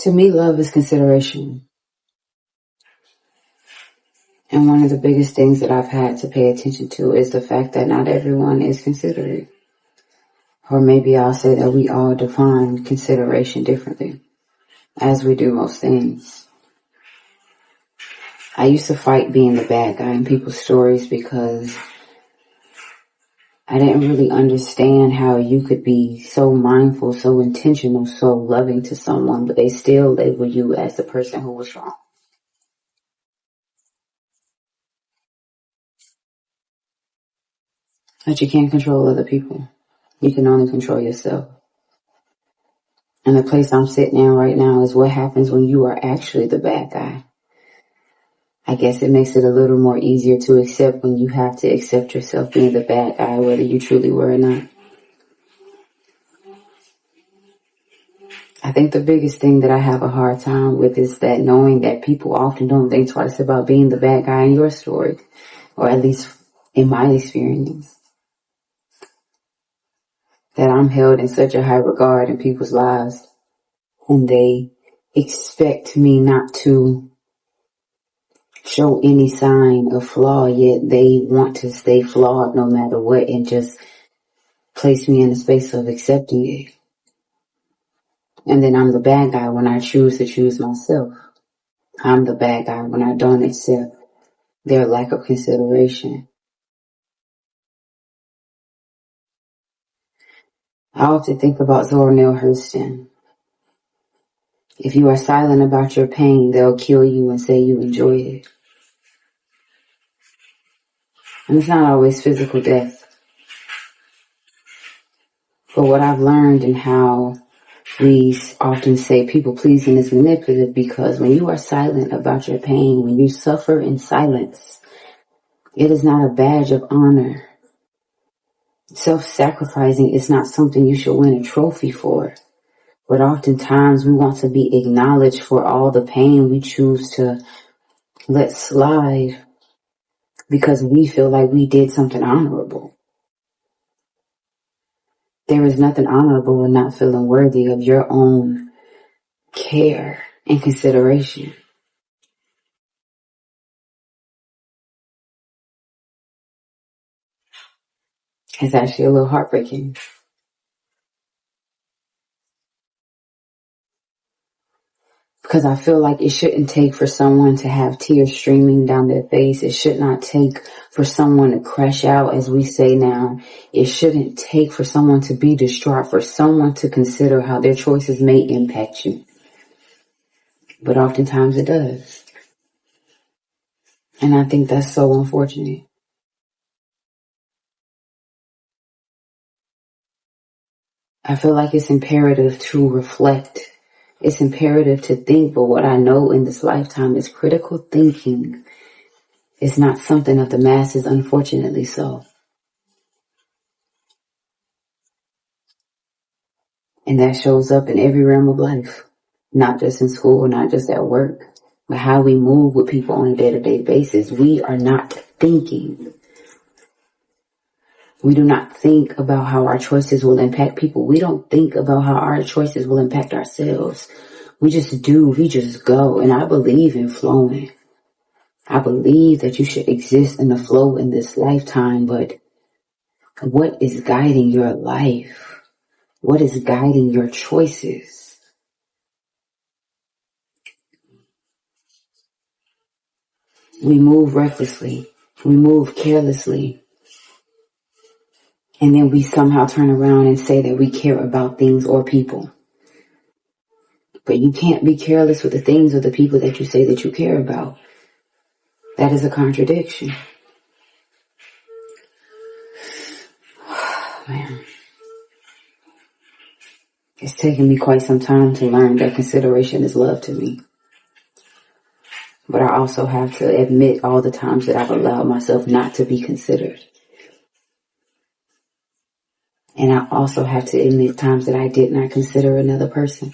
To me, love is consideration. And one of the biggest things that I've had to pay attention to is the fact that not everyone is considerate. Or maybe I'll say that we all define consideration differently, as we do most things. I used to fight being the bad guy in people's stories because I didn't really understand how you could be so mindful, so intentional, so loving to someone, but they still label you as the person who was wrong. But you can't control other people. You can only control yourself. And the place I'm sitting in right now is what happens when you are actually the bad guy. I guess it makes it a little more easier to accept when you have to accept yourself being the bad guy, whether you truly were or not. I think the biggest thing that I have a hard time with is that knowing that people often don't think twice about being the bad guy in your story, or at least in my experience. That I'm held in such a high regard in people's lives, and they expect me not to show any sign of flaw, yet they want to stay flawed no matter what and just place me in a space of accepting it. And then I'm the bad guy when I choose to choose myself. I'm the bad guy when I don't accept their lack of consideration. I often think about Zora Neale Hurston. If you are silent about your pain, they'll kill you and say you enjoyed it. And it's not always physical death. But what I've learned and how we often say people pleasing is manipulative, because when you are silent about your pain, when you suffer in silence, it is not a badge of honor. Self-sacrificing is not something you should win a trophy for. But oftentimes we want to be acknowledged for all the pain we choose to let slide because we feel like we did something honorable. There is nothing honorable in not feeling worthy of your own care and consideration. It's actually a little heartbreaking. Because I feel like it shouldn't take for someone to have tears streaming down their face. It should not take for someone to crash out, as we say now. It shouldn't take for someone to be distraught, for someone to consider how their choices may impact you. But oftentimes it does. And I think that's so unfortunate. I feel like it's imperative to reflect. It's imperative to think, but what I know in this lifetime is critical thinking is not something of the masses, unfortunately so. And that shows up in every realm of life, not just in school, not just at work, but how we move with people on a day-to-day basis. We are not thinking. We do not think about how our choices will impact people. We don't think about how our choices will impact ourselves. We just do. We just go. And I believe in flowing. I believe that you should exist in the flow in this lifetime, but what is guiding your life? What is guiding your choices? We move recklessly. We move carelessly. And then we somehow turn around and say that we care about things or people. But you can't be careless with the things or the people that you say that you care about. That is a contradiction. Man. It's taken me quite some time to learn that consideration is love to me. But I also have to admit all the times that I've allowed myself not to be considered. And I also have to admit times that I did not consider another person.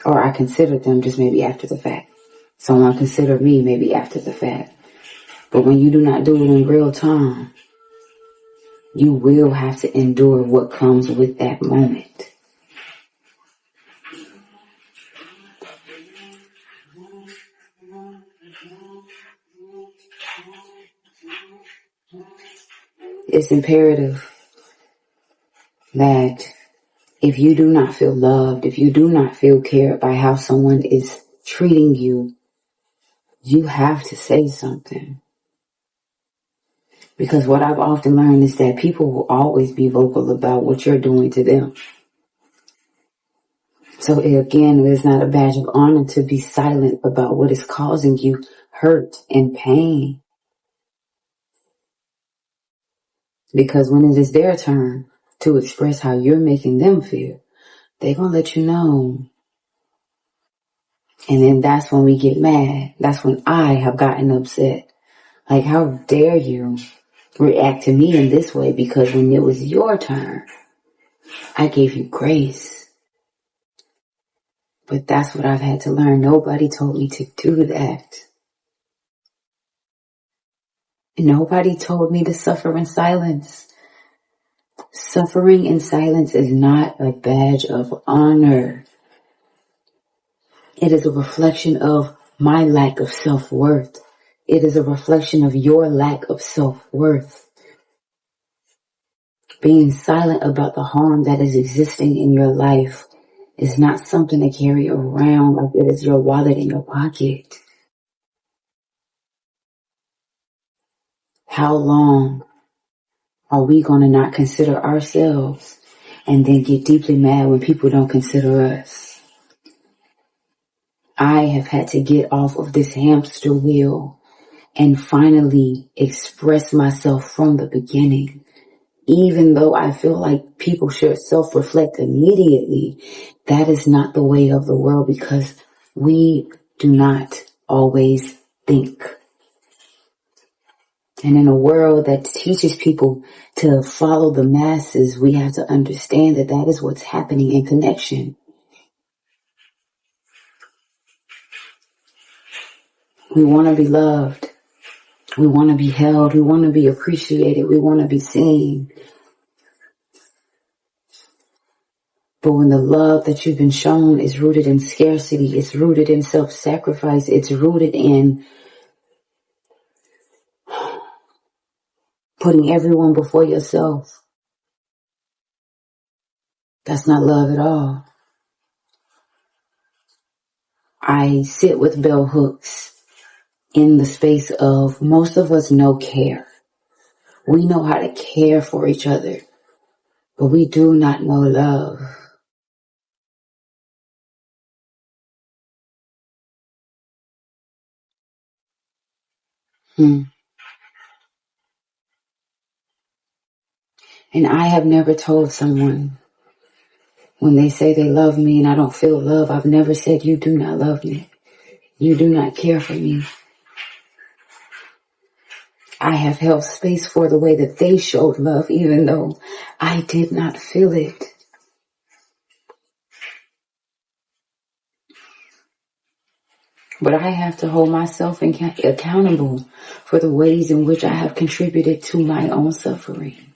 Or I considered them just maybe after the fact. Someone considered me maybe after the fact. But when you do not do it in real time, You will have to endure what comes with that moment. It's imperative that if you do not feel loved, if you do not feel cared by how someone is treating you, you have to say something. Because what I've often learned is that people will always be vocal about what you're doing to them. So again, it is not a badge of honor to be silent about what is causing you hurt and pain. Because when it is their turn to express how you're making them feel, they're going to let you know. And then that's when we get mad. That's when I have gotten upset. Like, how dare you react to me in this way? Because when it was your turn, I gave you grace. But that's what I've had to learn. Nobody told me to do that. Nobody told me to suffer in silence. Suffering in silence is not a badge of honor. It is a reflection of my lack of self-worth. It is a reflection of your lack of self-worth. Being silent about the harm that is existing in your life is not something to carry around like it is your wallet in your pocket. How long are we going to not consider ourselves and then get deeply mad when people don't consider us? I have had to get off of this hamster wheel and finally express myself from the beginning. Even though I feel like people should self-reflect immediately, that is not the way of the world because we do not always think. And in a world that teaches people to follow the masses, we have to understand that that is what's happening in connection. We want to be loved. We want to be held. We want to be appreciated. We want to be seen. But when the love that you've been shown is rooted in scarcity, it's rooted in self-sacrifice, it's rooted in putting everyone before yourself, that's not love at all. I sit with bell hooks in the space of most of us know care. We know how to care for each other, but we do not know love. And I have never told someone when they say they love me and I don't feel love, I've never said, you do not love me. You do not care for me. I have held space for the way that they showed love, even though I did not feel it. But I have to hold myself accountable for the ways in which I have contributed to my own suffering.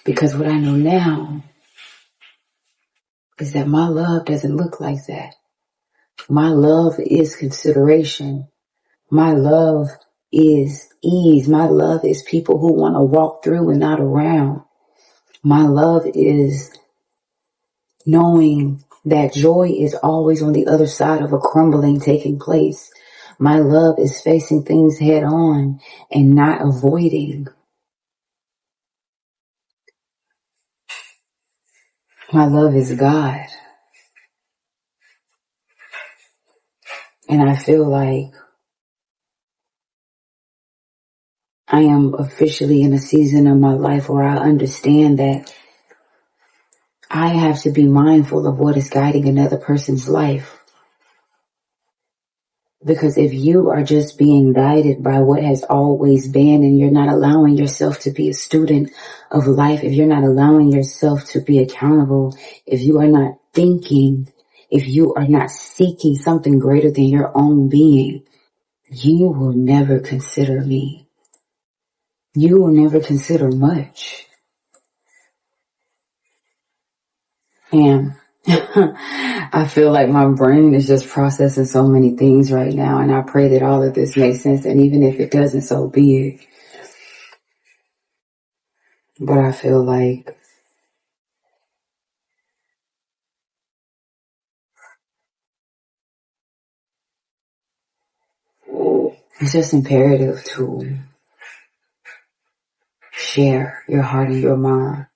Because what I know now is that my love doesn't look like that. My love is consideration. My love is ease. My love is people who want to walk through and not around. My love is knowing that joy is always on the other side of a crumbling taking place. My love is facing things head on and not avoiding. My love is God. And I feel like I am officially in a season of my life where I understand that I have to be mindful of what is guiding another person's life. Because if you are just being guided by what has always been and you're not allowing yourself to be a student of life, if you're not allowing yourself to be accountable, if you are not thinking, if you are not seeking something greater than your own being, you will never consider me. You will never consider much. And I feel like my brain is just processing so many things right now, and I pray that all of this makes sense, and even if it doesn't, so be it. But I feel like it's just imperative to share your heart and your mind.